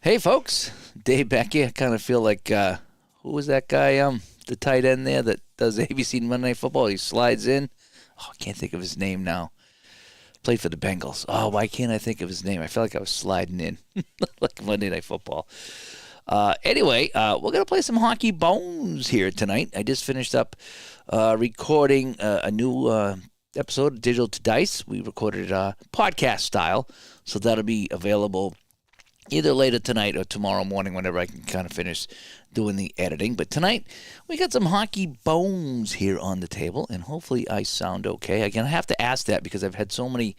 Hey, folks. Dave back here. Kind of feel like, who was that guy, the tight end there that does ABC Monday Night Football? He slides in. Oh, I can't think of his name now. Played for the Bengals. Oh, why can't I think of his name? I felt like I was sliding in like Monday Night Football. Anyway, we're going to play some Hockey Bones here tonight. I just finished up recording a new episode of Digital to Dice. We recorded it podcast style, so that'll be available either later tonight or tomorrow morning whenever I can kind of finish doing the editing. But tonight, we got some Hockey Bones here on the table, and hopefully I sound okay. Again, I have to ask that because I've had so many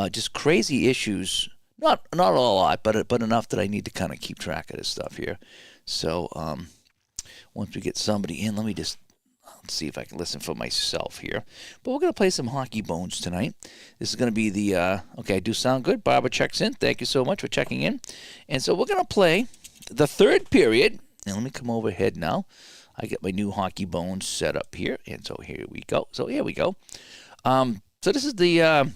just crazy issues. Not a lot, but enough that I need to kind of keep track of this stuff here. So once we get somebody in, let me just see if I can listen for myself here. But we're going to play some Hockey Bones tonight. This is going to be the, okay, I do sound good. Barbara checks in. Thank you so much for checking in. And so we're going to play the third period. And let me come overhead now. I get my new Hockey Bones set up here. And so here we go. So here we go. So this is the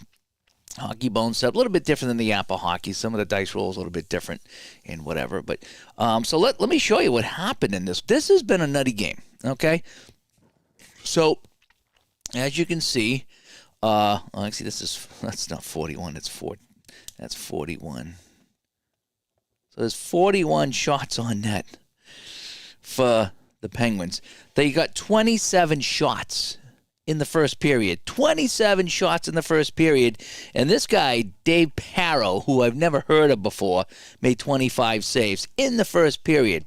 Hockey Bones set, a little bit different than the Apple Hockey. Some of the dice rolls a little bit different and whatever. But so let me show you what happened in this. This has been a nutty game, okay? So, as you can see, actually, that's not 41. That's 41. So there's 41 shots on net for the Penguins. They got 27 shots in the first period. 27 shots in the first period. And this guy, Dave Parrow, who I've never heard of before, made 25 saves in the first period.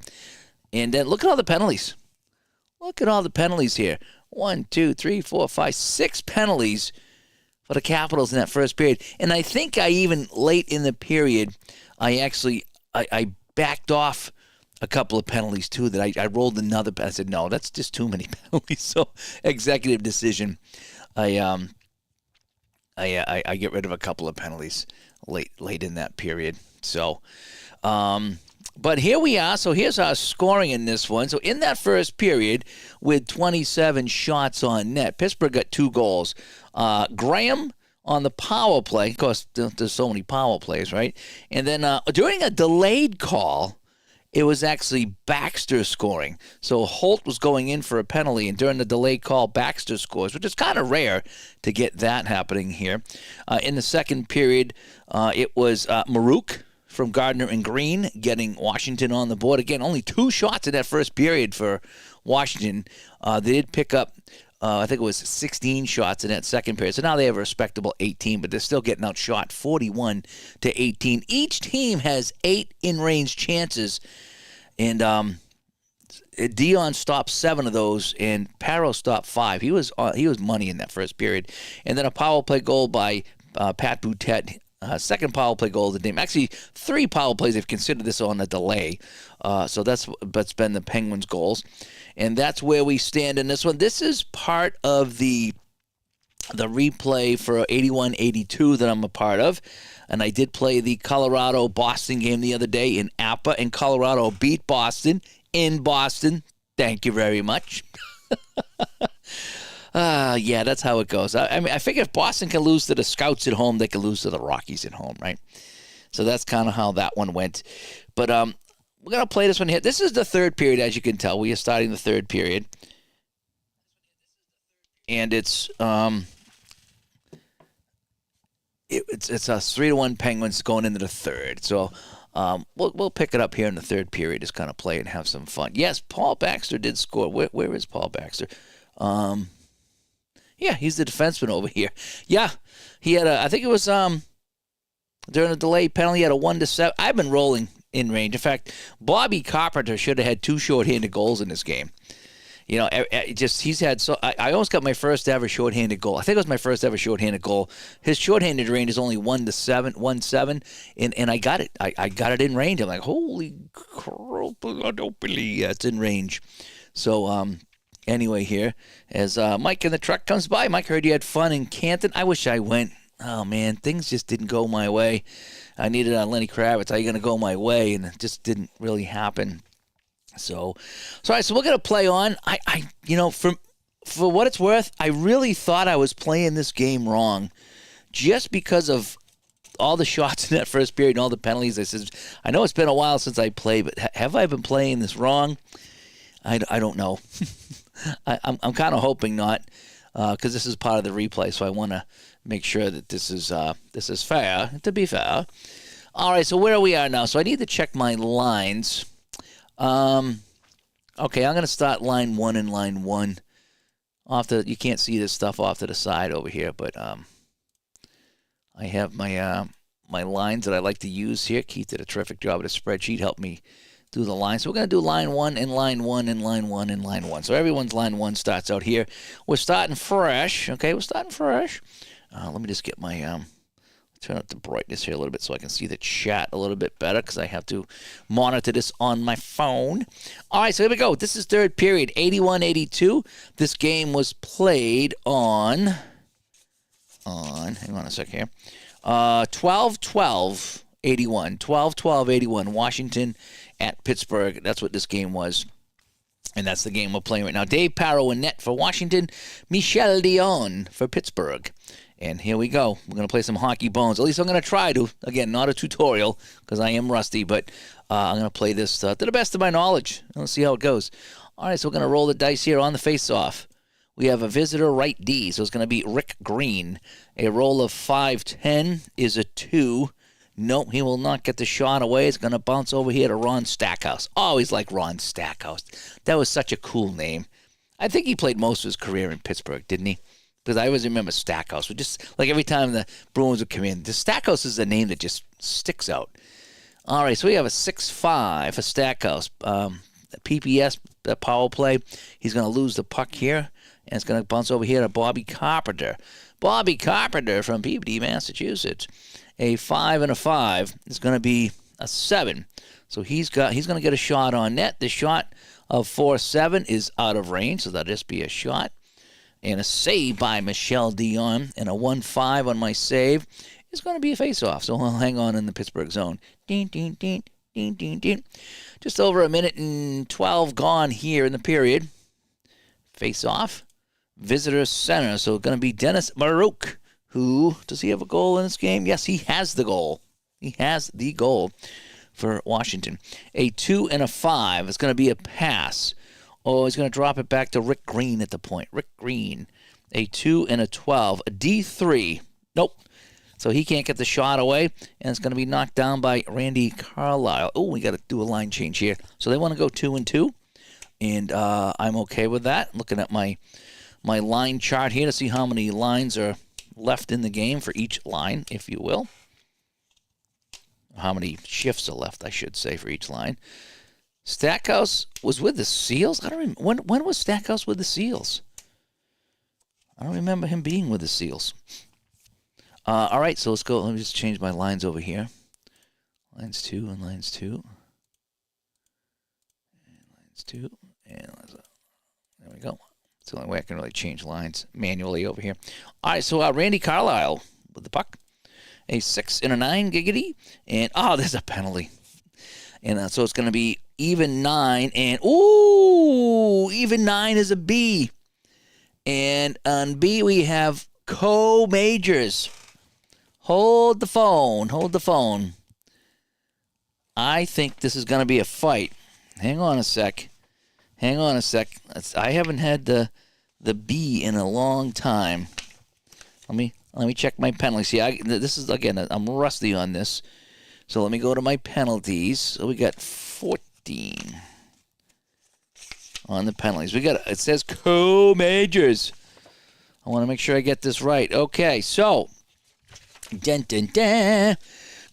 And then look at all the penalties. Look at all the penalties here. 1, 2, 3, 4, 5, 6 penalties for the Capitals in that first period. And I think I even, late in the period, I backed off a couple of penalties, too, that I rolled another. I said, no, that's just too many penalties. So, executive decision. I get rid of a couple of penalties late in that period. So, but here we are. So here's our scoring in this one. So in that first period, with 27 shots on net, Pittsburgh got 2 goals. Graham on the power play. Of course, there's so many power plays, right? And then during a delayed call, it was actually Baxter scoring. So Holt was going in for a penalty, and during the delayed call, Baxter scores, which is kind of rare to get that happening here. In the second period, it was Maruk from Gardner and Green getting Washington on the board. Again, only 2 shots in that first period for Washington. They did pick up, I think it was 16 shots in that second period. So now they have a respectable 18, but they're still getting outshot 41-18. Each team has 8 in-range chances, and Dion stopped 7 of those, and Parrow stopped 5. He was money in that first period. And then a power play goal by Pat Boutet. Second power play goal of the game. Actually, 3 power plays. They've considered this on a delay. So that's been the Penguins' goals. And that's where we stand in this one. This is part of the replay for 81-82 that I'm a part of. And I did play the Colorado-Boston game the other day in Appa, and Colorado beat Boston in Boston. Thank you very much. Yeah, that's how it goes. I mean, I figure if Boston can lose to the Scouts at home, they can lose to the Rockies at home, right? So that's kind of how that one went. But we're going to play this one here. This is the third period, as you can tell. We are starting the third period. And it's a 3-1 Penguins going into the third. So we'll pick it up here in the third period, just kind of play and have some fun. Yes, Paul Baxter did score. Where is Paul Baxter? Yeah, he's the defenseman over here. Yeah, he had I think it was during a delayed penalty, he had a 1-7. I've been rolling in range. In fact, Bobby Carpenter should have had 2 shorthanded goals in this game. You know, he's had I almost got my first ever shorthanded goal. I think it was my first ever shorthanded goal. His shorthanded range is only 1-7, and I got it. I got it in range. I'm like, holy crap, I don't believe it's in range. So, anyway, here, as Mike in the truck comes by. Mike, heard you had fun in Canton. I wish I went. Oh, man, things just didn't go my way. I needed Lenny Kravitz. Are you going to go my way? And it just didn't really happen. So all right, so we're going to play on. For what it's worth, I really thought I was playing this game wrong just because of all the shots in that first period and all the penalties. I said, I know it's been a while since I played, but have I been playing this wrong? I don't know. I'm kind of hoping not, because this is part of the replay, so I want to make sure that this is fair, to be fair. All right, so where we are now. So I need to check my lines. Okay, I'm going to start line 1 and line 1. You can't see this stuff off to the side over here, but I have my lines that I like to use here. Keith did a terrific job with a spreadsheet, helped me do the line. So we're going to do line 1 and line 1 and line 1 and line 1. So everyone's line 1 starts out here. We're starting fresh. Okay, we're starting fresh. Let me just get my turn up the brightness here a little bit so I can see the chat a little bit better, because I have to monitor this on my phone. All right, so here we go. This is third period, 81-82. This game was played on hang on a sec here, 12-12-81. 12-12-81. Washington at Pittsburgh. That's what this game was. And that's the game we're playing right now. Dave Parrow in net for Washington. Michel Dion for Pittsburgh. And here we go. We're going to play some hockey bones. At least I'm going to try to. Again, not a tutorial, because I am rusty, but I'm going to play this to the best of my knowledge. Let's see how it goes. All right, so we're going to roll the dice here on the face-off. We have a visitor right D, so it's going to be Rick Green. A roll of 5-10 is a 2. Nope, he will not get the shot away. It's going to bounce over here to Ron Stackhouse. Always like Ron Stackhouse. That was such a cool name. I think he played most of his career in Pittsburgh, didn't he? Because I always remember Stackhouse. Just like every time the Bruins would come in, the Stackhouse is a name that just sticks out. All right, so we have a 6-5 for Stackhouse. PPS power play. He's going to lose the puck here, and it's going to bounce over here to Bobby Carpenter. Bobby Carpenter from Peabody, Massachusetts. A 5 and a 5 is going to be a 7. So he's going to get a shot on net. The shot of 4-7 is out of range, so that'll just be a shot. And a save by Michel Dion, and a 1-5 on my save is going to be a face-off. So I'll hang on in the Pittsburgh zone. Ding, ding, ding, ding, ding, ding. Just over a minute and 12 gone here in the period. Face-off. Visitor center. So it's going to be Dennis Baruch. Who, does he have a goal in this game? Yes, he has the goal. He has the goal for Washington. A 2 and a 5. It's going to be a pass. Oh, he's going to drop it back to Rick Green at the point. Rick Green. A 2 and a 12. A D3. Nope. So he can't get the shot away, and it's going to be knocked down by Randy Carlisle. Oh, we got to do a line change here. So they want to go 2 and 2, and I'm okay with that. Looking at my line chart here to see how many lines are left in the game for each line, if you will. How many shifts are left, I should say, for each line. Stackhouse was with the Seals? I don't remember. When was Stackhouse with the Seals? I don't remember him being with the Seals. All right, so let's go. Let me just change my lines over here. Lines 2 and lines 2. And lines 2. And lines, there we go. It's the only way I can really change lines manually over here. All right, so Randy Carlisle with the puck. A 6 and a 9, giggity. And, there's a penalty. And so it's going to be even 9. And, even 9 is a B. And on B, we have co-majors. Hold the phone. I think this is going to be a fight. Hang on a sec. I haven't had the B in a long time. Let me check my penalties. See, this is, again, I'm rusty on this. So let me go to my penalties. So we got 14 on the penalties. It says co-majors. I want to make sure I get this right. Okay, so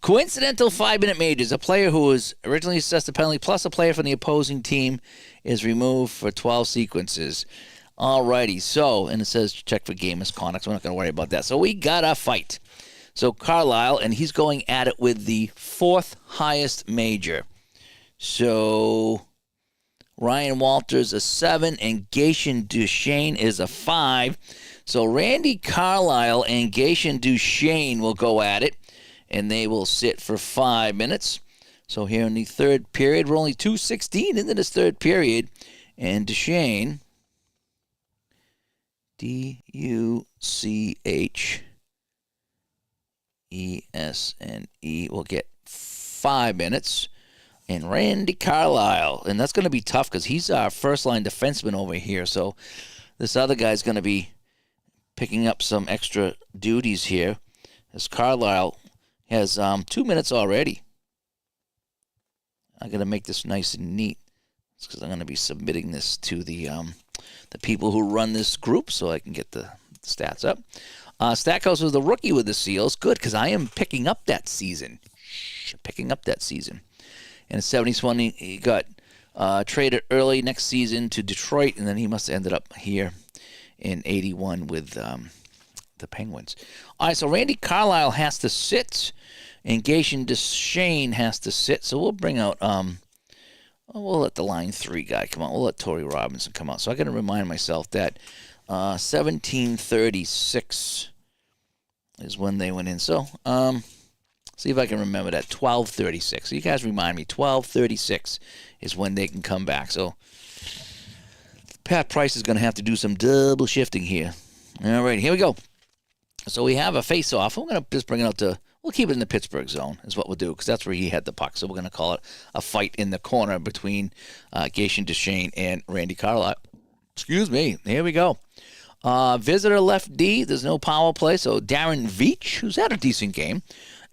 coincidental 5-minute majors. A player who was originally assessed a penalty plus a player from the opposing team is removed for 12 sequences. Alrighty, so, and it says check for game misconduct, so we're not going to worry about that. So we got a fight. So Carlisle, and he's going at it with the 4th highest major. So Ryan Walters a 7, and Gaetian Duchesne is a 5. So Randy Carlisle and Gaetian Duchesne will go at it, and they will sit for 5 minutes. So here in the third period, we're only 2:16 into this third period, and Duchesne, D-U-C-H, ESNE will get 5 minutes. And Randy Carlisle. And that's going to be tough because he's our first-line defenseman over here. So this other guy's going to be picking up some extra duties here. As Carlisle has 2 minutes already. I'm going to make this nice and neat. It's because I'm going to be submitting this to the people who run this group so I can get the stats up. Stackhouse was the rookie with the Seals. Good, because I am picking up that season. And in 71, he got traded early next season to Detroit, and then he must have ended up here in 81 with the Penguins. All right, so Randy Carlisle has to sit, and Gaetian Duchesne has to sit. So we'll bring out, we'll let the line 3 guy come out. We'll let Torrey Robinson come out. So I got to remind myself that 1736 is when they went in. So see if I can remember that. 1236. So you guys remind me. 1236 is when they can come back. So Pat Price is going to have to do some double shifting here. All right, here we go. So we have a face-off. We're going to just bring it out to, we'll keep it in the Pittsburgh zone is what we'll do because that's where he had the puck. So we're going to call it a fight in the corner between Gaetian Duchesne and Randy Carlisle. Excuse me. Here we go. Visitor left D. There's no power play. So Darren Veach, who's had a decent game.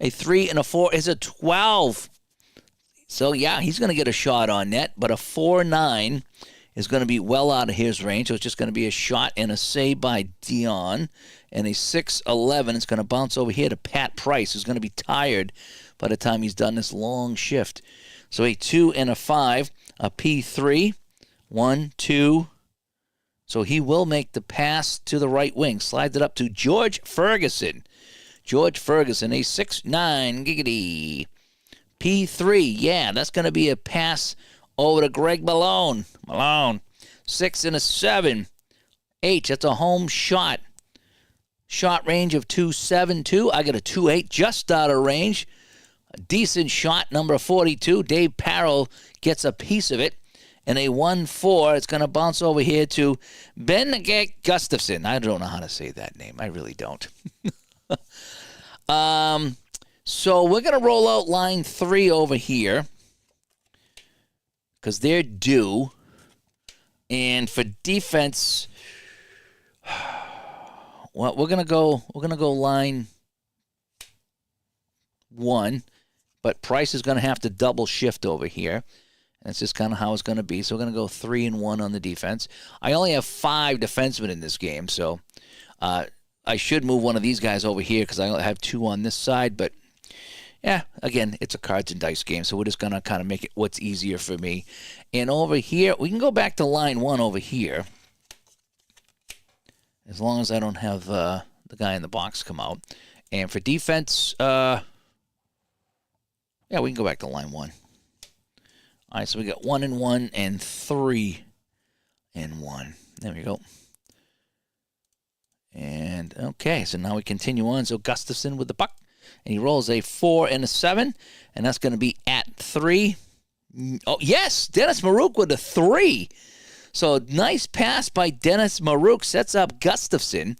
A 3 and a 4 is a 12. So, yeah, he's going to get a shot on net, but a 4-9 is going to be well out of his range. So it's just going to be a shot and a save by Dion. And a 6-11 is going to bounce over here to Pat Price, who's going to be tired by the time he's done this long shift. So a 2 and a 5, a P3, 1, 2. So he will make the pass to the right wing. Slides it up to George Ferguson. George Ferguson, a 6'9", giggity. P3, yeah, that's going to be a pass over to Greg Malone. 6 and a 7. H, that's a home shot. Shot range of 2.72. I got a 2.8 just out of range. A decent shot, number 42. Dave Parrell gets a piece of it. And a 1-4, it's going to bounce over here to Ben Gustafson. I don't know how to say that name. I really don't. So we're going to roll out line 3 over here because they're due. And for defense, well, we're going to go line 1, but Price is going to have to double shift over here. That's just kind of how it's going to be. So we're going to go 3 and 1 on the defense. I only have 5 defensemen in this game, so I should move one of these guys over here because I only have 2 on this side. But, yeah, again, it's a cards and dice game, so we're just going to kind of make it what's easier for me. And over here, we can go back to line 1 over here as long as I don't have the guy in the box come out. And for defense, yeah, we can go back to line 1. All right, so we got 1 and 1 and 3 and 1. There we go. And, okay, so now we continue on. So Gustafson with the puck, and he rolls a 4 and a 7, and that's going to be at 3. Oh, yes, Dennis Maruk with a 3. So nice pass by Dennis Maruk sets up Gustafson,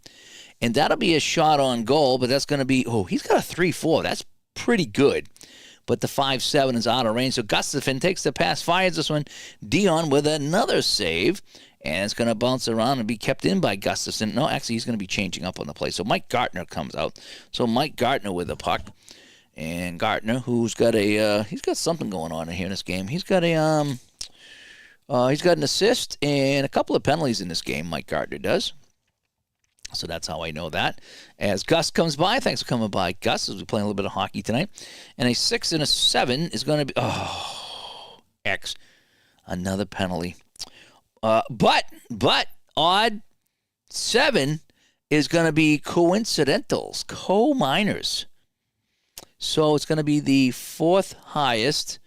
and that'll be a shot on goal, but that's going to be, oh, he's got a 3-4. That's pretty good. But the 5-7 is out of range. So Gustafson takes the pass, fires this one. Dion with another save. And it's going to bounce around and be kept in by Gustafson. No, actually, he's going to be changing up on the play. So Mike Gartner comes out. So Mike Gartner with the puck. And Gartner, who's got a, he's got something going on in here in this game. He's got a, he's got an assist and a couple of penalties in this game, Mike Gartner does. So that's how I know that. As Gus comes by, thanks for coming by, Gus, as we're playing a little bit of hockey tonight. And a 6 and a 7 is going to be, X, another penalty. But odd 7 is going to be coincidentals, co-minors. So it's going to be the 4th highest.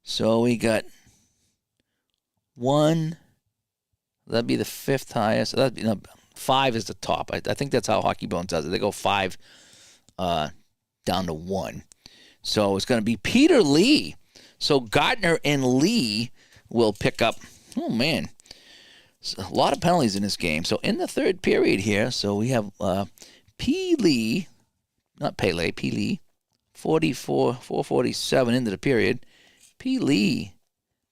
So we got 1. That'd be the 5th highest. That'd be, no, 5 is the top. I think that's how Hockey Bones does it. They go 5 down to 1. So it's going to be Peter Lee. So Gartner and Lee will pick up. Oh, man. A lot of penalties in this game. So in the third period here, so we have P. Lee not Pele, Pele. 4:47 into the period. Pele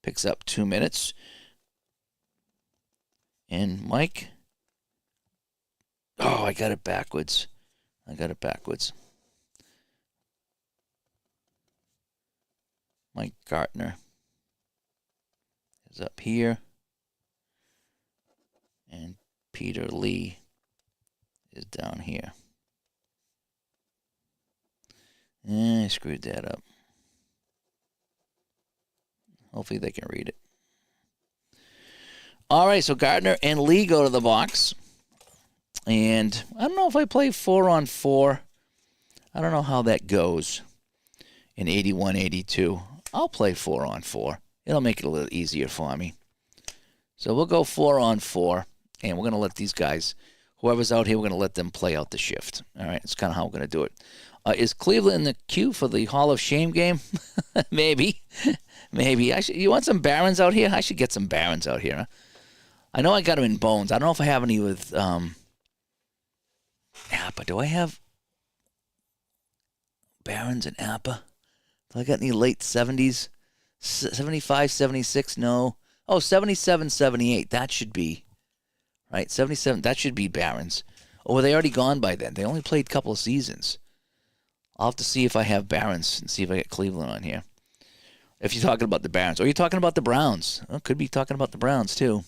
picks up 2 minutes. And Mike. Oh, I got it backwards. Mike Gartner is up here. And Peter Lee is down here. I screwed that up. Hopefully they can read it. All right, so Gardner and Lee go to the box. And I don't know if I play 4-on-4. I don't know how that goes in 81-82. I'll play 4-on-4. It'll make it a little easier for me. So we'll go 4-on-4, and we're going to let these guys, whoever's out here, we're going to let them play out the shift. All right, that's kind of how we're going to do it. Is Cleveland in the queue for the Hall of Shame game? Maybe. You want some Barons out here? I should get some Barons out here. Huh? I know I got them in Bones. I don't know if I have any with Appa. Do I have Barons and Appa? Do I got any late 70s? 75, 76? No. Oh, 77, 78. That should be. Right? 77. That should be Barons. Or were they already gone by then? They only played a couple of seasons. I'll have to see if I have Barons and see if I get Cleveland on here. If you're talking about the Barons. Or you're talking about the Browns. Oh, could be talking about the Browns, too.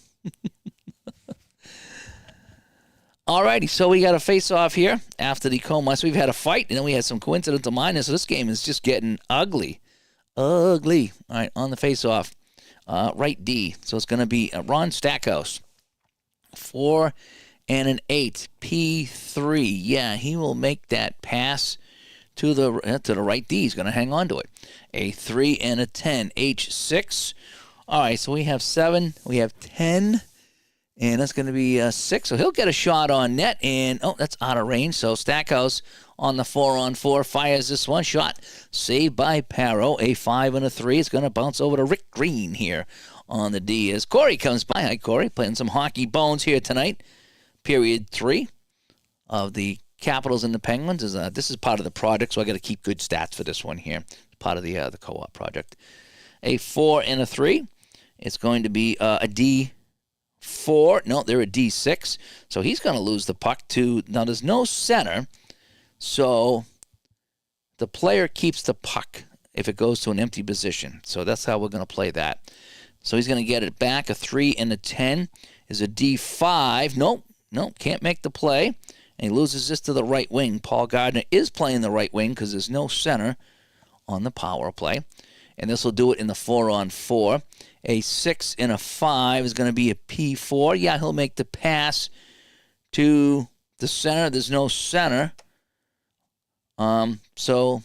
Alrighty, so we got a face-off here after the Comas. We've had a fight, and then we had some coincidental minors. So this game is just getting ugly. Ugly. All right, on the face-off. Right D. So it's going to be Ron Stackhouse. 4 and an 8. P3. Yeah, he will make that pass to the right D. He's going to hang on to it. A 3 and a 10. H6. All right, so we have 7. We have 10. And that's going to be 6. So he'll get a shot on net. And, that's out of range. So Stackhouse on the 4-on-4 fires this one. Shot saved by Paro. A 5 and a 3. It's going to bounce over to Rick Green here on the D as Corey comes by. Hi, Corey. Playing some hockey bones here tonight. Period 3 of the Capitals and the Penguins. This is part of the project, so I got to keep good stats for this one here. Part of the co-op project. A 4 and a 3. It's going to be a D4. No, they're a D6. So he's going to lose the puck to... Now, there's no center, so the player keeps the puck if it goes to an empty position. So that's how we're going to play that. So he's going to get it back. A 3 and a 10 is a D5. Nope, can't make the play. And he loses this to the right wing. Paul Gardner is playing the right wing because there's no center on the power play. And this will do it in the 4-on-4. A 6 and a 5 is going to be a P4. Yeah, he'll make the pass to the center. There's no center. So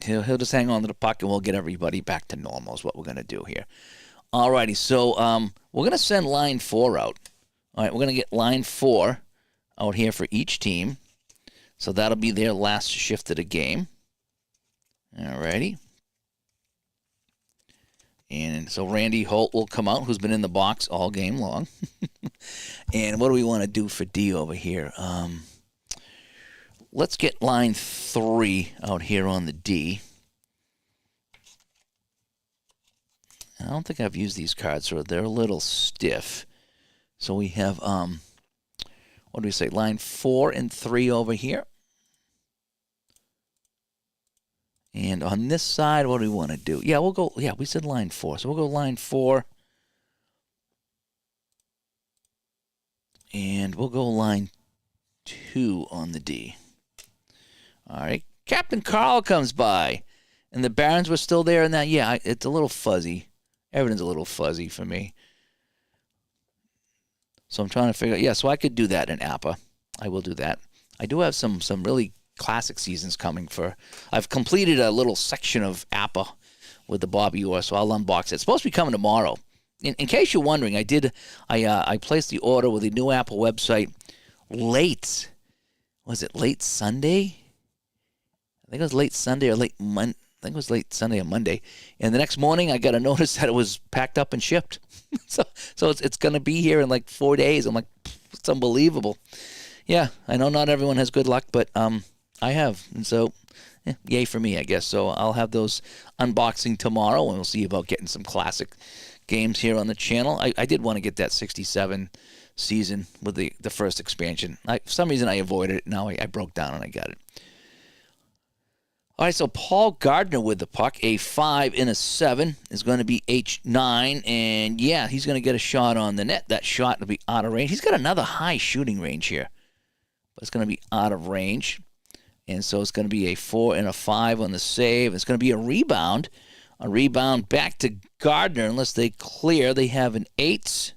he'll just hang on to the puck and we'll get everybody back to normal is what we're going to do here. Alrighty, so we're going to send line 4 out. All right, we're going to get line 4 out here for each team. So that'll be their last shift of the game. Alrighty. And so Randy Holt will come out, who's been in the box all game long. And what do we want to do for D over here? Let's get line 3 out here on the D. I don't think I've used these cards, so they're a little stiff. So we have, what do we say, line 4 and 3 over here. And on this side, what do we want to do? Yeah, we said line 4. So we'll go line 4. And we'll go line 2 on the D. All right. Captain Carl comes by. And the Barons were still there in that. Yeah, it's a little fuzzy. Everything's a little fuzzy for me. So I'm trying to figure out. Yeah, so I could do that in APA. I will do that. I do have some really classic seasons coming for. I've completed a little section of APA with the Bobby Orr, so I'll unbox it. It's supposed to be coming tomorrow. In case you're wondering, I placed the order with the new Apple website late. Was it late Sunday? I think it was late Sunday or late Monday. I think it was late Sunday or Monday. And the next morning, I got a notice that it was packed up and shipped. so it's going to be here in like 4 days. I'm like, it's unbelievable. Yeah, I know not everyone has good luck, but I have. And so, yay for me, I guess. So I'll have those unboxing tomorrow, and we'll see about getting some classic games here on the channel. I did want to get that 67 season with the first expansion. For some reason, I avoided it. Now I broke down and I got it. All right, so Paul Gardner with the puck, a 5 and a 7 is going to be H9, and yeah, he's going to get a shot on the net. That shot will be out of range. He's got another high shooting range here, but it's going to be out of range, and so it's going to be a 4 and a 5 on the save. It's going to be a rebound back to Gardner unless they clear. They have an 8,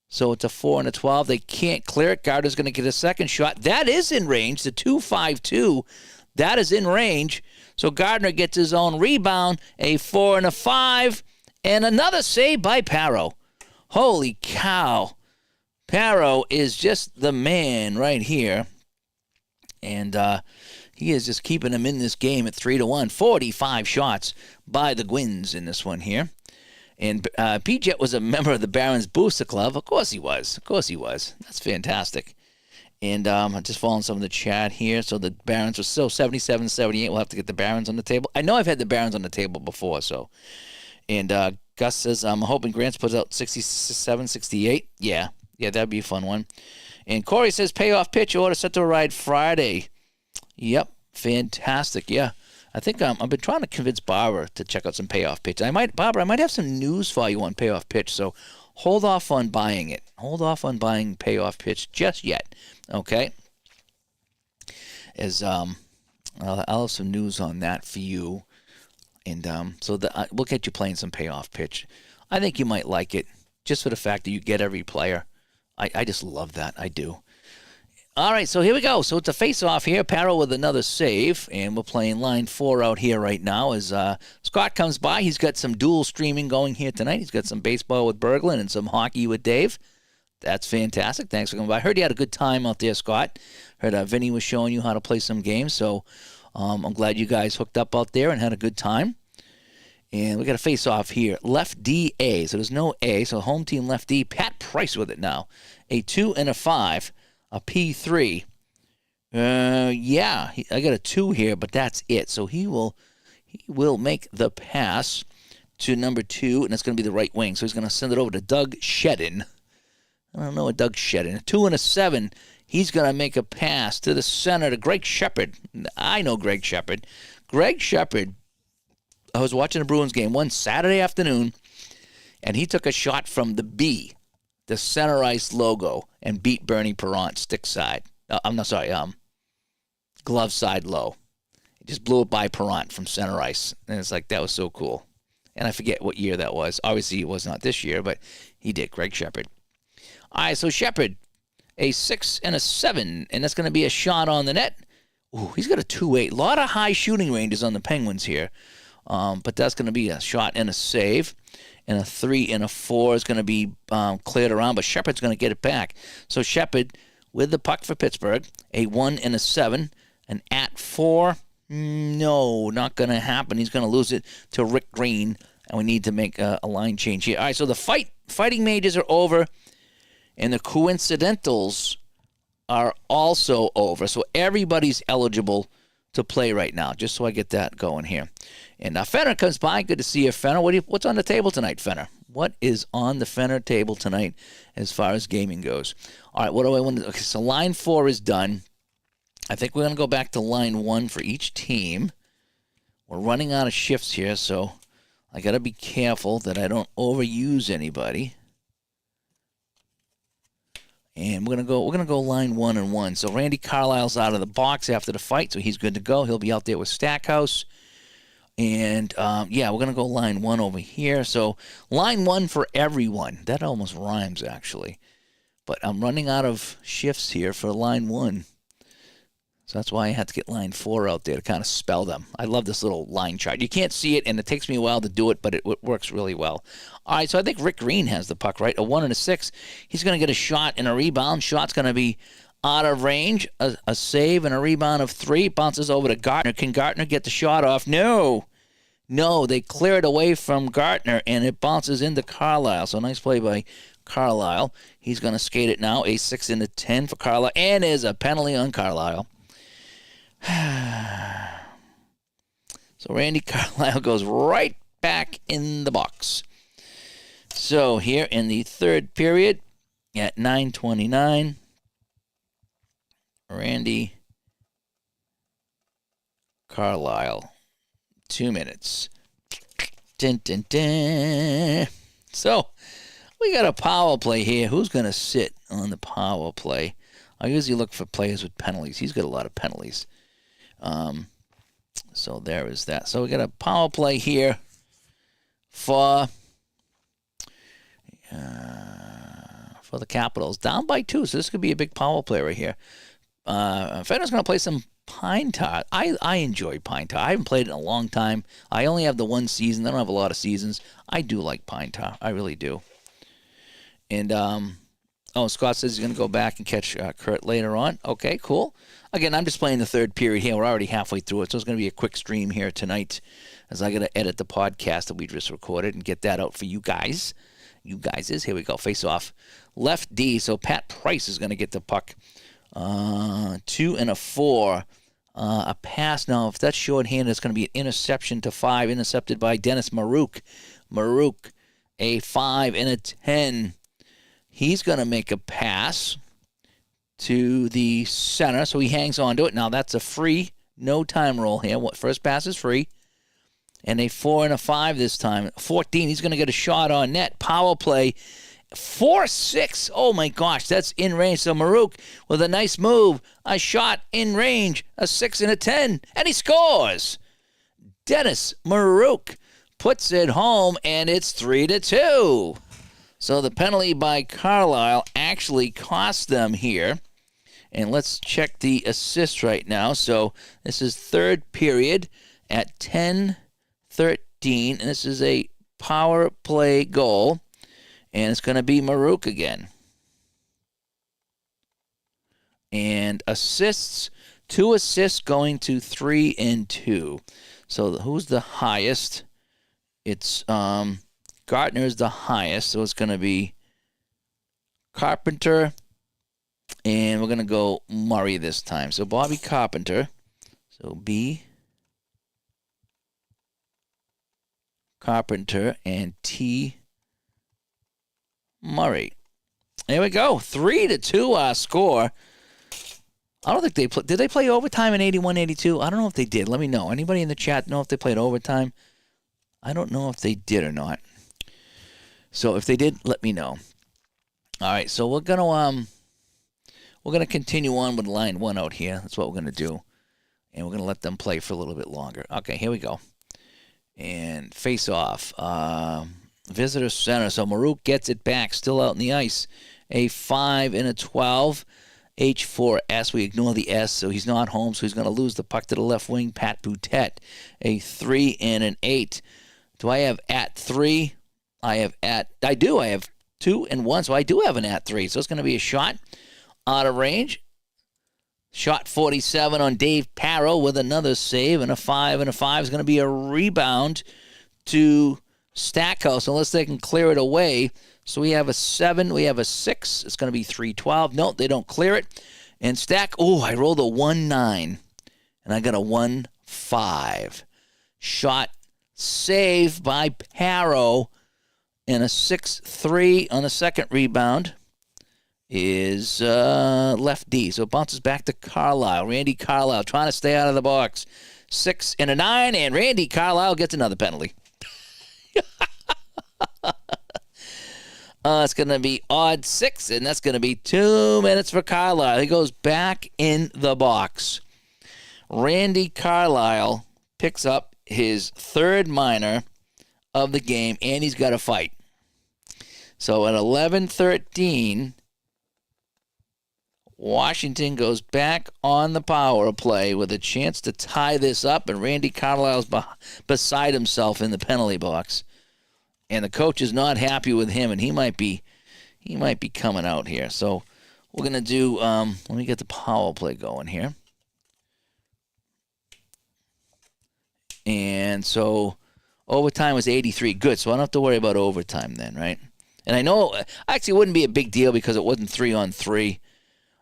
so it's a 4 and a 12. They can't clear it. Gardner's going to get a second shot. That is in range, the 2-5-2. That is in range. So Gardner gets his own rebound, a 4 and a 5, and another save by Parro. Holy cow. Parro is just the man right here. And he is just keeping him in this game at 3-1. 45 shots by the Gwins in this one here. And P-Jet was a member of the Barons Booster Club. Of course he was. That's fantastic. And I'm just following some of the chat here. So the Barons are still 77-78. We'll have to get the Barons on the table. I know I've had the Barons on the table before. So, and Gus says, I'm hoping Grants puts out 67-68. Yeah, that'd be a fun one. And Corey says, payoff pitch order set to arrive Friday. Yep, fantastic. Yeah, I think I've been trying to convince Barbara to check out some payoff pitch. Barbara, I might have some news for you on payoff pitch. So hold off on buying it. Hold off on buying payoff pitch just yet. Okay. As I'll have some news on that for you, and we'll get you playing some payoff pitch. I think you might like it just for the fact that you get every player. I just love that. I do. All right, so here we go. So it's a face-off here. Parro with another save, and we're playing line 4 out here right now as Scott comes by. He's got some dual streaming going here tonight. He's got some baseball with Berglund and some hockey with Dave. That's fantastic. Thanks for coming by. I heard you had a good time out there, Scott. Heard Vinny was showing you how to play some games, so I'm glad you guys hooked up out there and had a good time. And we got a face-off here. Left D A, so there's no A, so home team left D. Pat Price with it now. A 2 and a 5, a P3. I got a 2 here, but that's it. So he will make the pass to number 2, and it's going to be the right wing. So he's going to send it over to Doug Shedden. I don't know what Doug Shedden. A 2 and a 7. He's going to make a pass to the center to Greg Shepard. I know Greg Shepard. Greg Shepard, I was watching a Bruins game one Saturday afternoon, and he took a shot from the B, the center ice logo, and beat Bernie Perrant stick side. Glove side low. He just blew it by Perrant from center ice. And it's like, that was so cool. And I forget what year that was. Obviously, it was not this year, but he did, Greg Shepard. All right, so Shepard, a 6 and a 7, and that's going to be a shot on the net. Ooh, he's got a 2-8. A lot of high shooting ranges on the Penguins here, but that's going to be a shot and a save. And a 3 and a 4 is going to be cleared around, but Shepard's going to get it back. So Shepard with the puck for Pittsburgh, a 1 and a 7, an at 4. No, not going to happen. He's going to lose it to Rick Green, and we need to make a line change here. All right, so the fighting majors are over. And the coincidentals are also over. So everybody's eligible to play right now, just so I get that going here. And Fenner comes by. Good to see you, Fenner. What's on the table tonight, Fenner? What is on the Fenner table tonight as far as gaming goes? All right, what do I want to do? Okay, so line 4 is done. I think we're going to go back to line 1 for each team. We're running out of shifts here, so I got to be careful that I don't overuse anybody. And we're gonna go line 1 and 1. So Randy Carlisle's out of the box after the fight, so he's good to go. He'll be out there with Stackhouse. And we're gonna go line 1 over here. So line 1 for everyone. That almost rhymes actually. But I'm running out of shifts here for line 1. So that's why I had to get line 4 out there to kind of spell them. I love this little line chart. You can't see it, and it takes me a while to do it, but it works really well. All right, so I think Rick Green has the puck, right? A 1 and a 6. He's going to get a shot and a rebound. Shot's going to be out of range. A save and a rebound of 3. Bounces over to Gartner. Can Gartner get the shot off? No, they clear it away from Gartner, and it bounces into Carlisle. So nice play by Carlisle. He's going to skate it now. A 6 and a 10 for Carlisle. And there's a penalty on Carlisle. So Randy Carlisle goes right back in the box. So here in the third period at 9:29, Randy Carlisle, 2 minutes. Dun, dun, dun. So we got a power play here. Who's going to sit on the power play? I usually look for players with penalties. He's got a lot of penalties. So there is that. So we got a power play here for the Capitals. Down by 2, so this could be a big power play right here. Fenner's going to play some Pine Tar. I enjoy Pine Tar. I haven't played it in a long time. I only have the one season. I don't have a lot of seasons. I do like Pine Tar. I really do. And, Scott says he's going to go back and catch Kurt later on. Okay, cool. Again, I'm just playing the third period here. We're already halfway through it, so it's going to be a quick stream here tonight as I got to edit the podcast that we just recorded and get that out for you guys. You guys is. Here we go. Face off. Left D, so Pat Price is going to get the puck. 2 and a 4. A pass now. If that's shorthanded, it's going to be an interception to 5, intercepted by Dennis Maruk. Maruk, a 5 and a 10. He's going to make a pass to the center, so he hangs on to it. Now that's a free, no time roll here. First pass is free. And a 4 and a 5 this time. 14, he's going to get a shot on net. Power play. 4-6. Oh, my gosh, that's in range. So Maruk with a nice move. A shot in range. A 6 and a 10. And he scores. Dennis Maruk puts it home, and it's 3-2. So the penalty by Carlisle actually cost them here. And let's check the assists right now. So this is third period at 10-13. And this is a power play goal. And it's going to be Maruk again. And assists, 2 assists going to 3 and 2. So who's the highest? It's Gartner is the highest. So it's going to be Carpenter. And we're going to go Murray this time. So Bobby Carpenter. So B. Carpenter and T. Murray. There we go. 3-2 score. I don't think they did they play overtime in 81-82? I don't know if they did. Let me know. Anybody in the chat know if they played overtime? I don't know if they did or not. So if they did, let me know. All right, so we're gonna continue on with line 1 out here. That's what we're gonna do. And we're gonna let them play for a little bit longer. Okay, here we go. And face off. Visitor center. So Maruk gets it back, still out in the ice. A 5 and a 12. H4S. We ignore the S, so he's not home, so he's going to lose the puck to the left wing. Pat Boutet. A 3 and an 8. Do I have at 3? I do. I have 2 and 1, so I do have an at 3. So it's going to be a shot out of range. Shot 47 on Dave Parrow with another save, and a 5 and a 5 is going to be a rebound to Stackhouse unless they can clear it away. So we have a 7, we have a 6. It's going to be 3-12. No, they don't clear it. And I rolled a 1-9, and I got a 1-5. Shot save by Parrow, and a 6-3 on the second rebound is left D. So it bounces back to Carlisle. Randy Carlisle trying to stay out of the box. 6 and a 9, and Randy Carlisle gets another penalty. It's going to be odd 6, and that's going to be 2 minutes for Carlisle. He goes back in the box. Randy Carlisle picks up his third minor of the game, and he's got to fight. So at 11-13, Washington goes back on the power play with a chance to tie this up, and Randy Carlisle's beside himself in the penalty box. And the coach is not happy with him, and he might be coming out here. So we're going to do, let me get the power play going here. And so overtime was 83. Good, so I don't have to worry about overtime then, right? And I know, actually, it wouldn't be a big deal because it wasn't 3-on-3.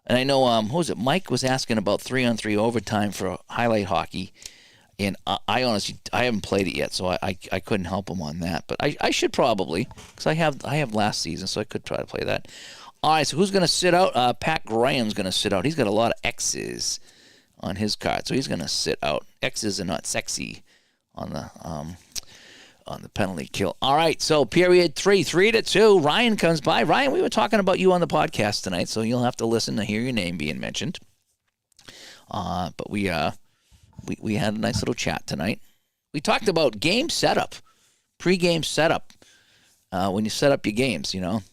And I know, who was it? Mike was asking about 3-on-3 overtime for highlight hockey. And I honestly, I haven't played it yet, so I couldn't help him on that. But I should probably, because I have last season, so I could try to play that. All right, so who's going to sit out? Pat Graham's going to sit out. He's got a lot of X's on his card, so he's going to sit out. X's are not sexy on the penalty kill. All right, so period 3-2. Ryan comes by. Ryan, we were talking about you on the podcast tonight, so you'll have to listen to hear your name being mentioned. But we had a nice little chat tonight. We talked about game setup, pre-game setup, when you set up your games, you know.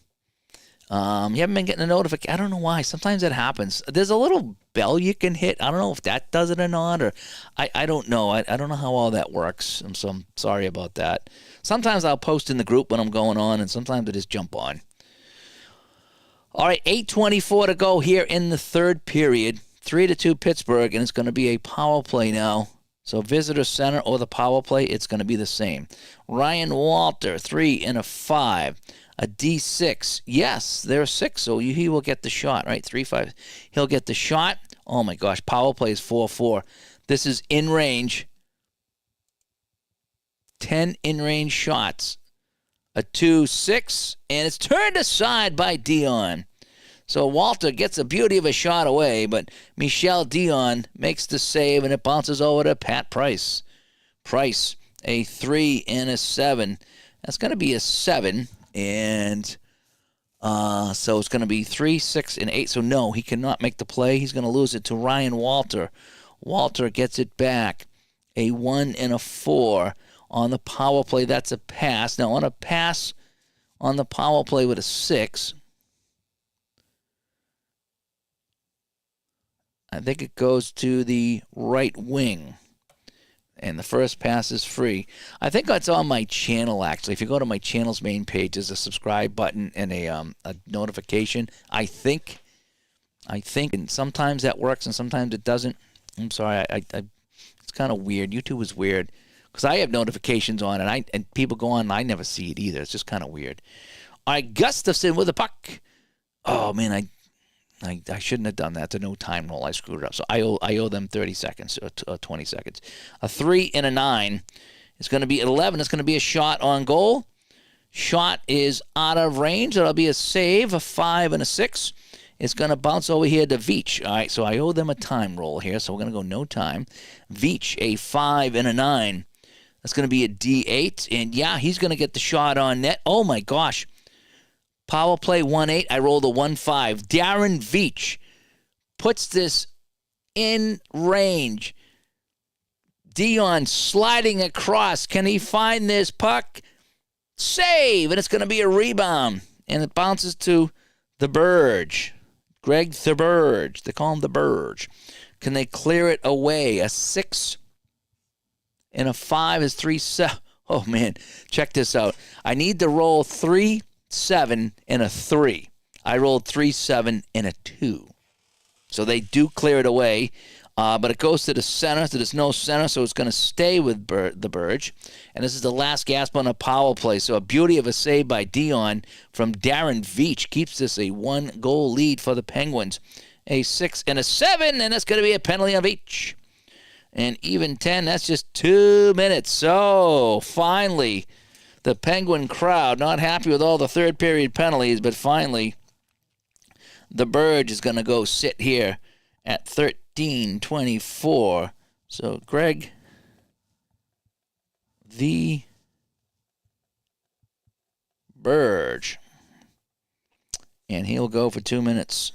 You haven't been getting a notification. I don't know why. Sometimes that happens. There's a little bell you can hit. I don't know if that does it or not, or I don't know. I don't know how all that works. So I'm sorry about that. Sometimes I'll post in the group when I'm going on, and sometimes I just jump on. All right, 8:24 to go here in the third period. 3-2 Pittsburgh, and it's going to be a power play now. So visitor center or the power play, it's going to be the same. Ryan Walter, 3 and a 5. A D6. Yes, there's 6, so he will get the shot, right? 3-5. He'll get the shot. Oh, my gosh. Power play is 4-4. This is in range. 10 in-range shots. A 2-6, and it's turned aside by Dion. So Walter gets the beauty of a shot away, but Michel Dion makes the save, and it bounces over to Pat Price. Price, a 3 and a 7. That's going to be a 7. And so it's going to be 3, 6, and 8. So, no, he cannot make the play. He's going to lose it to Ryan Walter. Walter gets it back. A 1 and a 4 on the power play. That's a pass. Now, on a pass on the power play with a 6, I think it goes to the right wing. And the first pass is free. I think that's on my channel, actually. If you go to my channel's main page, there's a subscribe button and a notification. I think, and sometimes that works and sometimes it doesn't. I'm sorry, it's kind of weird. YouTube is weird because I have notifications on and people go on and I never see it either. It's just kind of weird. All right, Gustafson with a puck. Oh, man, I shouldn't have done that. The no time roll. I screwed it up. So I owe them 30 seconds, 20 seconds. A 3 and a 9. It's going to be 11. It's going to be a shot on goal. Shot is out of range. That'll be a save, a 5 and a 6. It's going to bounce over here to Veach. All right, so I owe them a time roll here. So we're going to go no time. Veach, a 5 and a 9. That's going to be a D8. And, yeah, he's going to get the shot on net. Oh, my gosh. Power play 1-8. I rolled a 1-5. Darren Veach puts this in range. Dion sliding across. Can he find this puck? Save! And it's going to be a rebound. And it bounces to the Burge. Greg Thurburge. They call him the Burge. Can they clear it away? A 6 and a 5 is 3-7. Oh, man. Check this out. I need to roll 3, 7 and a 3. I rolled 3, 7 and a 2. So they do clear it away, but it goes to the center. So there's no center, so it's going to stay with the Burge. And this is the last gasp on a power play. So a beauty of a save by Dion from Darren Veach keeps this a 1-goal lead for the Penguins. A 6 and a 7, and that's going to be a penalty on Veach. And even 10, that's just 2 minutes. So finally, the Penguin crowd, not happy with all the third period penalties, but finally, the Burge is going to go sit here at 13:24. So, Greg, the Burge. And he'll go for 2 minutes.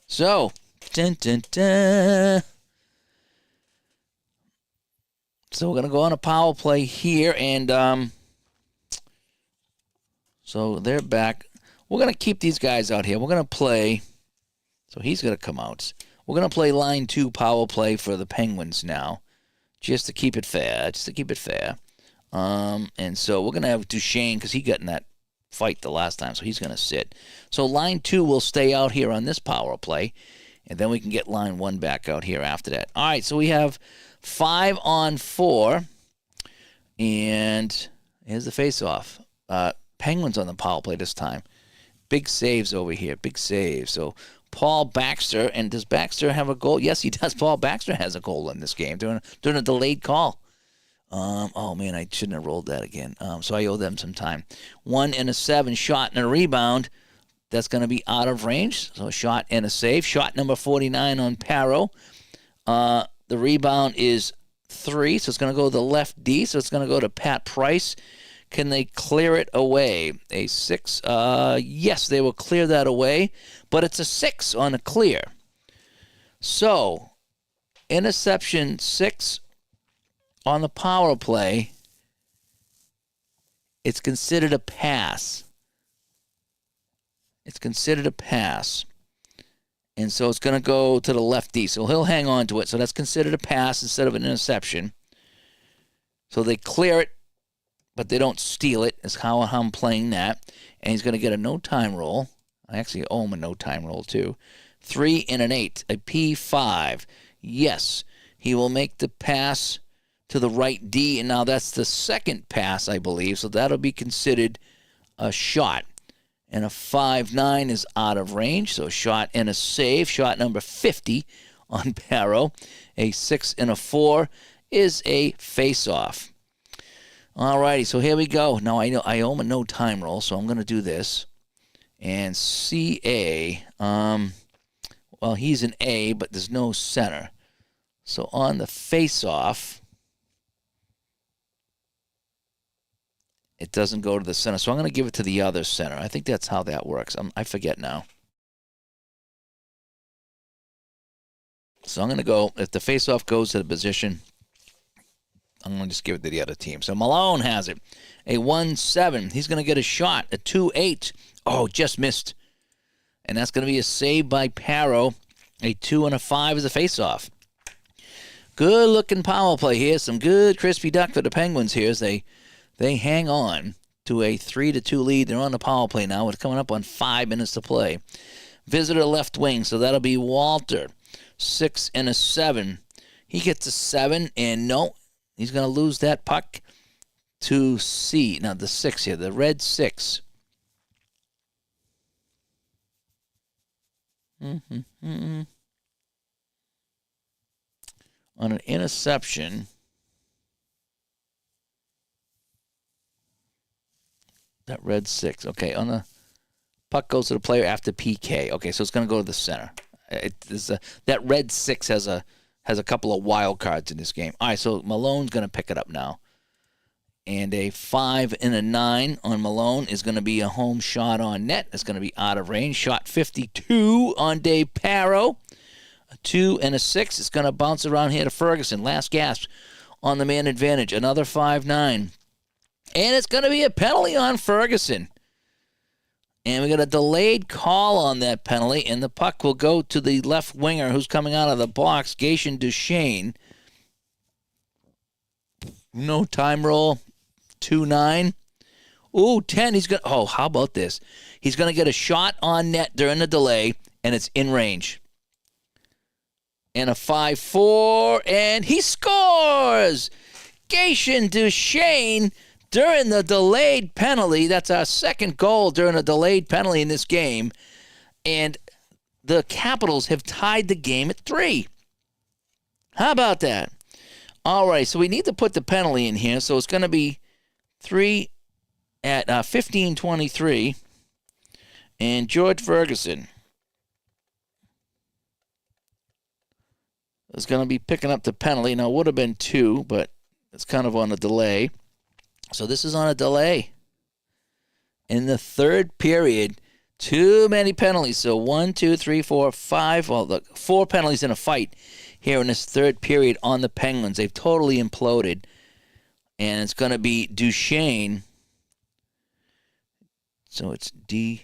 So, dun, dun, dun. So we're going to go on a power play here, and so they're back. We're going to keep these guys out here. We're going to play, so he's going to come out. We're going to play line 2 power play for the Penguins now, just to keep it fair, and so we're going to have Duchesne, because he got in that fight the last time, so he's going to sit. So line 2 will stay out here on this power play, and then we can get line 1 back out here after that. All right, so we have 5-on-4, and here's the face-off. Penguins on the power play this time. Big saves over here. Big saves. So Paul Baxter. And does Baxter have a goal? Yes, he does. Paul Baxter has a goal in this game during a delayed call. Oh, man, I shouldn't have rolled that again. So I owe them some time. 1 and a 7 shot and a rebound. That's going to be out of range. So a shot and a save. Shot number 49 on Paro. The rebound is 3, so it's going to go to the left D. So it's going to go to Pat Price. Can they clear it away? A 6. Yes, they will clear that away, but it's a 6 on a clear. So interception 6 on the power play. It's considered a pass. It's considered a pass. And so it's going to go to the lefty. So he'll hang on to it. So that's considered a pass instead of an interception. So they clear it, but they don't steal it, is how I'm playing that. And he's going to get a no-time roll. I actually owe him a no-time roll, too. 3 and an 8, a P5. Yes, he will make the pass to the right D, and now that's the second pass, I believe. So that'll be considered a shot. And a 5-9 is out of range, so a shot and a save. Shot number 50 on Paro. A 6 and a 4 is a face-off. All righty, so here we go. Now I know I owe him a no-time roll, so I'm going to do this. And CA, well, he's an A, but there's no center. So on the face-off, it doesn't go to the center. So I'm going to give it to the other center. I think that's how that works. I forget now. So I'm going to go, if the faceoff goes to the position, I'm going to just give it to the other team. So Malone has it. A 1-7. He's going to get a shot. A 2-8. Oh, just missed. And that's going to be a save by Paro. A 2 and a 5 is a faceoff. Good-looking power play here. Some good crispy duck for the Penguins here as they hang on to a 3-2 lead. They're on the power play now. It's coming up on 5 minutes to play. Visitor left wing, so that'll be Walter. 6 and a 7. He gets a 7, and no, he's going to lose that puck to C. Now, the 6 here, the red 6. On an interception, that red 6. Okay, on the puck goes to the player after PK. Okay, so it's going to go to the center. That red 6 has a couple of wild cards in this game. All right, so Malone's going to pick it up now. And a 5 and a 9 on Malone is going to be a home shot on net. It's going to be out of range. Shot 52 on Dave Paro. A 2 and a 6. It's going to bounce around here to Ferguson. Last gasp on the man advantage. Another 5-9. And it's going to be a penalty on Ferguson. And we got a delayed call on that penalty, and the puck will go to the left winger who's coming out of the box, Gatien Duchene. No time roll. 2-9. Ooh, 10. He's going. Oh, how about this? He's going to get a shot on net during the delay, and it's in range. And a 5-4, and he scores! Gatien Duchene during the delayed penalty. That's our second goal during a delayed penalty in this game. And the Capitals have tied the game at 3. How about that? All right, so we need to put the penalty in here. So it's going to be 3 at 15:23. And George Ferguson is going to be picking up the penalty. Now, it would have been 2, but it's kind of on a delay. So this is on a delay. In the third period, too many penalties. So 1, 2, 3, 4, 5. Well, look, 4 penalties in a fight here in this third period on the Penguins. They've totally imploded. And it's going to be Duchene. So it's Duchesne.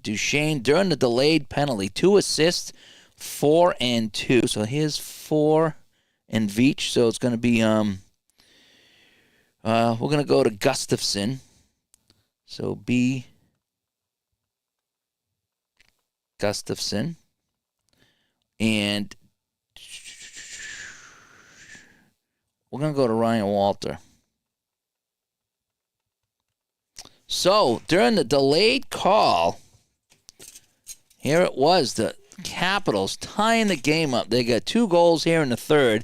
Duchene during the delayed penalty. 2 assists, 4 and 2. So here's 4 and Veach. So it's going to be, we're going to go to Gustafsson. So B. Gustafsson. And we're going to go to Ryan Walter. So during the delayed call, here it was, the Capitals tying the game up. They got 2 goals here in the third,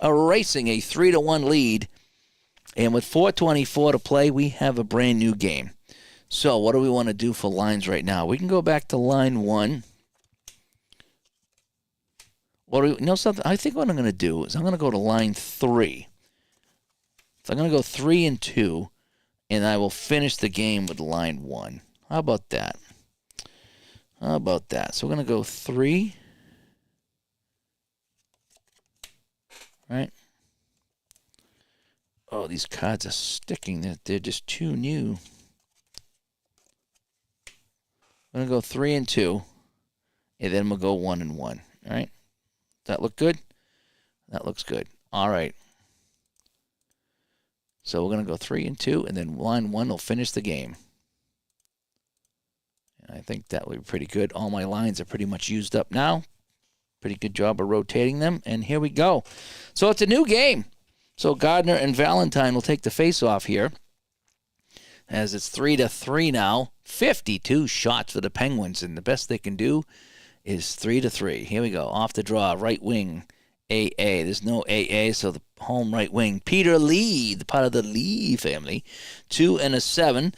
erasing a 3-1 lead. And with 4:24 to play, we have a brand new game. So what do we want to do for lines right now? We can go back to line 1. Something? I think what I'm going to do is I'm going to go to line 3. So I'm going to go 3 and 2, and I will finish the game with line 1. How about that? So we're going to go 3. Right? Oh, these cards are sticking. They're just too new. I'm going to go 3 and 2, and then we'll go 1 and 1. All right? Does that look good? That looks good. All right. So we're going to go 3 and 2, and then line 1 will finish the game. And I think that will be pretty good. All my lines are pretty much used up now. Pretty good job of rotating them, and here we go. So it's a new game. So Gardner and Valentine will take the face-off here, as it's 3-3 now. 52 shots for the Penguins, and the best they can do is 3-3. Here we go. Off the draw, right wing, AA. There's no AA, so the home right wing. Peter Lee, the part of the Lee family. 2 and a 7.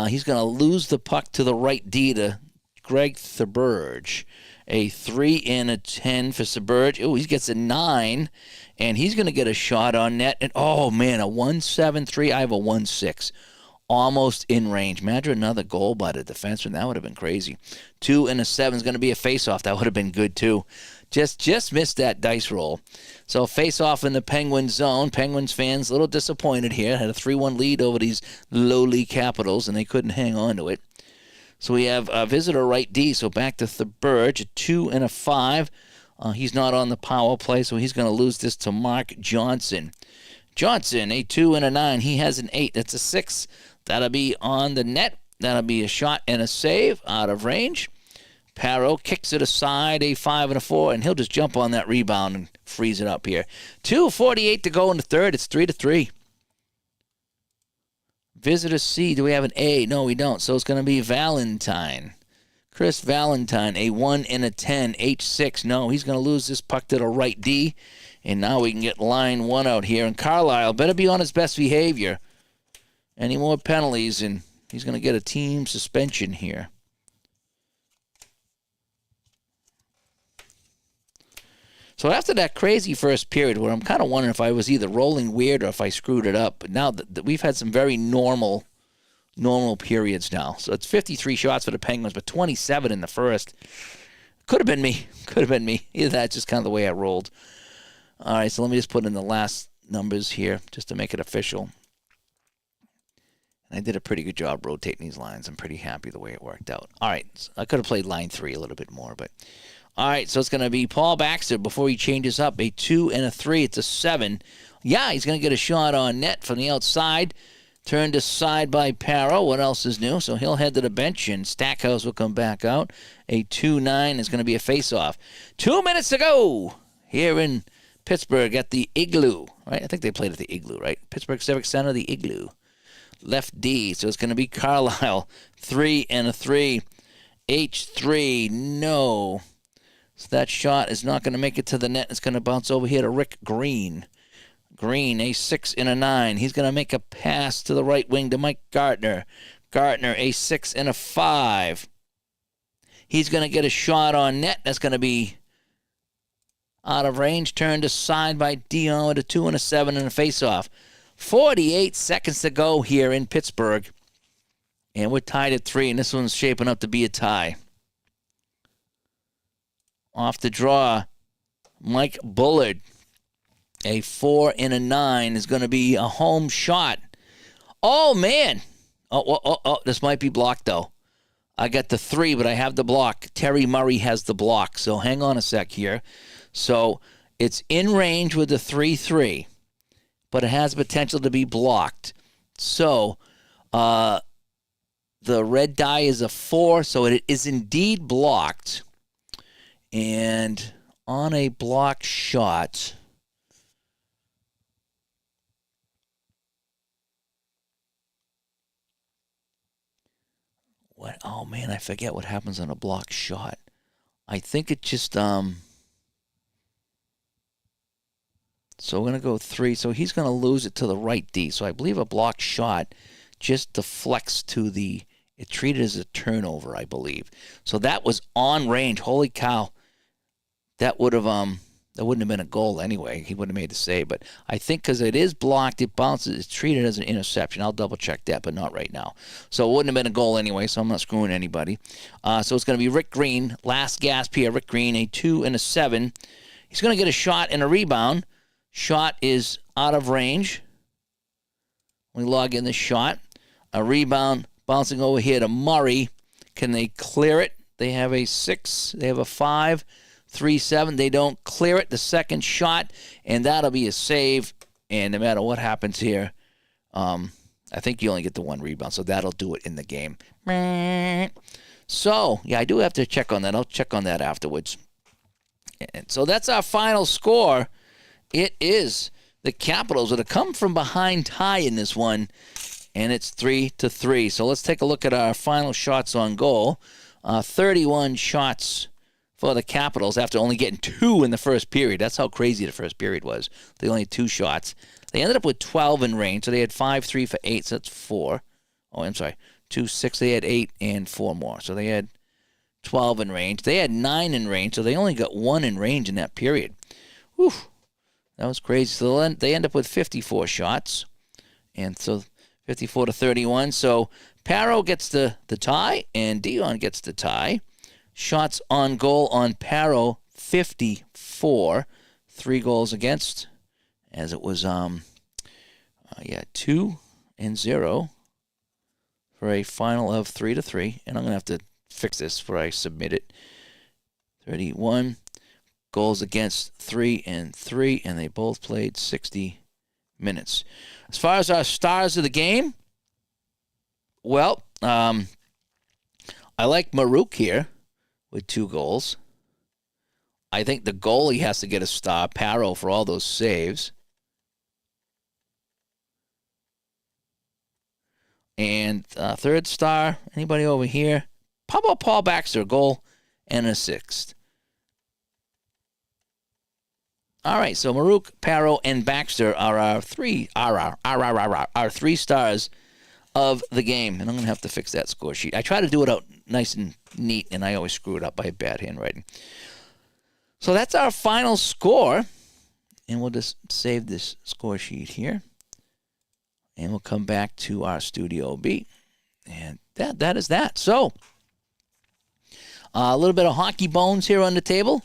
He's going to lose the puck to the right D to Greg Thurberge. A 3 and a 10 for Thurberge. Oh, he gets a 9, and he's going to get a shot on net. And, oh, man, a 1-7-3. I have a 1-6. Almost in range. Imagine another goal by the defenseman. That would have been crazy. 2 and a 7 is going to be a face-off. That would have been good, too. Just missed that dice roll. So face-off in the Penguins zone. Penguins fans a little disappointed here. Had a 3-1 lead over these lowly Capitals, and they couldn't hang on to it. So we have a visitor right D. So back to Thurberge, a 2 and a 5. He's not on the power play, so he's going to lose this to Mark Johnson. Johnson, a 2 and a 9. He has an 8. That's a 6. That'll be on the net. That'll be a shot and a save out of range. Parro kicks it aside, a 5 and a 4, and he'll just jump on that rebound and freeze it up here. 2:48 to go in the third. It's 3-3. Visitor C. Do we have an A? No, we don't. So it's going to be Valentine. Chris Valentine, a 1 and a 10. H6. No, he's going to lose this puck to the right D. And now we can get line 1 out here. And Carlisle better be on his best behavior. Any more penalties, and he's going to get a team suspension here. So after that crazy first period, where I'm kind of wondering if I was either rolling weird or if I screwed it up, but now that we've had some very normal periods now. So it's 53 shots for the Penguins, but 27 in the first. Could have been me. Either that's just kind of the way I rolled. All right, so let me just put in the last numbers here just to make it official. I did a pretty good job rotating these lines. I'm pretty happy the way it worked out. All right, so I could have played line 3 a little bit more, but all right, so it's going to be Paul Baxter before he changes up. A 2 and a 3. It's a 7. Yeah, he's going to get a shot on net from the outside. Turned aside by Parro. What else is new? So he'll head to the bench, and Stackhouse will come back out. A 2-9 is going to be a face-off. 2 minutes to go here in Pittsburgh at the Igloo. Right? I think they played at the Igloo, right? Pittsburgh Civic Center, the Igloo. Left D, so it's going to be Carlisle. 3 and a 3. H3, no. So that shot is not going to make it to the net. It's going to bounce over here to Rick Green. Green, a 6 and a 9. He's going to make a pass to the right wing to Mike Gardner. Gardner, a 6 and a 5. He's going to get a shot on net. That's going to be out of range. Turned aside by Dion with a 2 and a 7 and a face-off. 48 seconds to go here in Pittsburgh. And we're tied at 3, and this one's shaping up to be a tie. Off the draw, Mike Bullard. A 4 and a 9 is going to be a home shot. Oh, man. Oh, this might be blocked, though. I got the 3, but I have the block. Terry Murray has the block, so hang on a sec here. So it's in range with the 3-3, but it has potential to be blocked. So the red die is a 4, so it is indeed blocked. And on a block shot, what? Oh man, I forget what happens on a block shot. I think it just So we're gonna go 3. So he's gonna lose it to the right D. So I believe a block shot just deflects to the. It treated as a turnover, I believe. So that was on range. Holy cow! That would have that wouldn't have been a goal anyway. He wouldn't have made the save. But I think because it is blocked, it bounces. It's treated as an interception. I'll double check that, but not right now. So it wouldn't have been a goal anyway. So I'm not screwing anybody. So it's going to be Rick Green, last gasp here. Rick Green, a 2 and a 7. He's going to get a shot and a rebound. Shot is out of range. We log in the shot. A rebound bouncing over here to Murray. Can they clear it? They have a 6. They have a 5. 3-7. They don't clear it. The second shot, and that'll be a save. And no matter what happens here, I think you only get the 1 rebound, so that'll do it in the game. So, yeah, I do have to check on that. I'll check on that afterwards. And so that's our final score. It is the Capitals with a come from behind tie in this one, and it's 3-3. So let's take a look at our final shots on goal. 31 shots for the Capitals after only getting 2 in the first period. That's how crazy the first period was. They only had 2 shots. They ended up with 12 in range, so they had 5, 3 for 8, so that's 4. Oh, I'm sorry, 2, 6. They had 8 and 4 more, so they had 12 in range. They had 9 in range, so they only got 1 in range in that period. Whew. That was crazy. So they end up with 54 shots, and so 54-31. So Parro gets the tie, and Dion gets the tie. Shots on goal on Parro, 54. 3 goals against, as it was 2-0 for a final of 3-3. And I'm gonna have to fix this before I submit it. 31. Goals against 3-3, and they both played 60 minutes. As far as our stars of the game, well, I like Maruk here with 2 goals. I think the goalie has to get a star, Parro, for all those saves. And third star, anybody over here? How about Paul Baxter, a goal and an assist? All right, so Maruk, Parro, and Baxter are our 3 stars of the game. And I'm going to have to fix that score sheet. I try to do it out nice and neat, and I always screw it up by bad handwriting. So that's our final score. And we'll just save this score sheet here. And we'll come back to our Studio B. And that is that. So, a little bit of hockey bones here on the table.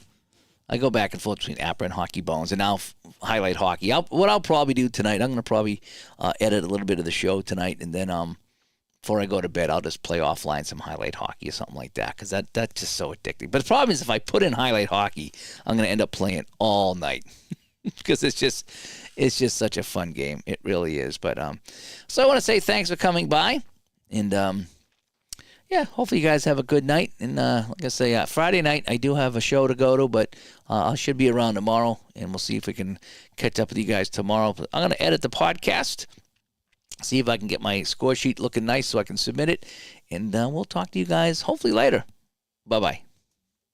I go back and forth between APRA and Hockey Bones, and now highlight hockey. What I'll probably do tonight, I'm going to probably edit a little bit of the show tonight, and then before I go to bed, I'll just play offline some highlight hockey or something like that, because that's just so addicting. But the problem is if I put in highlight hockey, I'm going to end up playing all night because it's just such a fun game. It really is. But so I want to say thanks for coming by, and yeah, hopefully you guys have a good night. And like I say, Friday night I do have a show to go to, but I should be around tomorrow, and we'll see if we can catch up with you guys tomorrow. I'm going to edit the podcast, see if I can get my score sheet looking nice so I can submit it, and we'll talk to you guys hopefully later. Bye-bye.